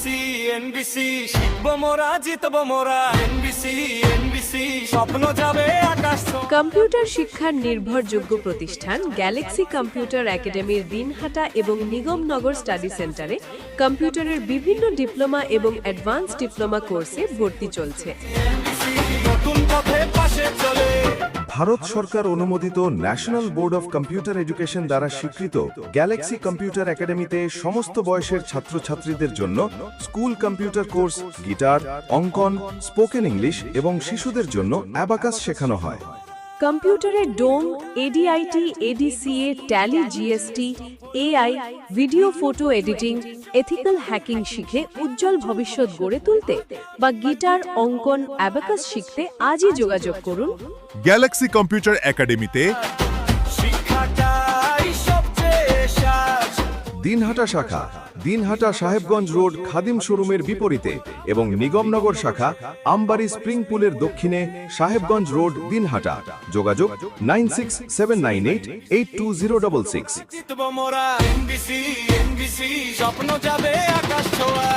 NBC NBC শিখবো মোরা জিতবো মোরা এনবিসি এনবিসি স্বপ্ন যাবে আকাশ ছোঁয়া। কম্পিউটার শিক্ষার নির্ভরযোগ্য প্রতিষ্ঠান গ্যালাক্সি কম্পিউটার একাডেমির দিনহাটা এবং নিগমনগর স্টাডি সেন্টারে কম্পিউটারের বিভিন্ন ডিপ্লোমা এবং অ্যাডভান্স ডিপ্লোমা কোর্সে ভর্তি চলছে। নতুন পথে পাশে চলে। ভারত সরকার অনুমোদিত national board of computer education দ্বারা স্বীকৃত গ্যালাক্সি কম্পিউটার একাডেমিতে সমস্ত বয়সের ছাত্রছাত্রীদের জন্য স্কুল কম্পিউটার কোর্স, গিটার, অঙ্কন, স্পোকেন ইংলিশ এবং শিশুদের জন্য অ্যাবাকাস শেখানো হয়। কম্পিউটারের ডোম, ADIT, ADCA, Tally, GST, AI, video photo editing, ethical hacking শিখে উজ্জ্বল ভবিষ্যৎ গড়ে তুলতে বা গিটার, অঙ্কন, অ্যাবাকাস শিখতে আজই যোগাযোগ করুন গ্যালাক্সি কম্পিউটার একাডেমিতে। শিক্ষাটাই সবচেয়ে সাজ। দিনহাটা শাখা দিনহাটা সাহেবগঞ্জ রোড খাদিম শোরুমের বিপরীতে এবং নিগমনগর শাখা আমবাড়ি স্প্রিং পুলের দক্ষিণে সাহেবগঞ্জ রোড, দিনহাটা। যোগাযোগ 9679882066। জিতবো মোরা এনবিসি এনবিসি স্বপ্ন যাবে আকাশ ছোঁয়ায়।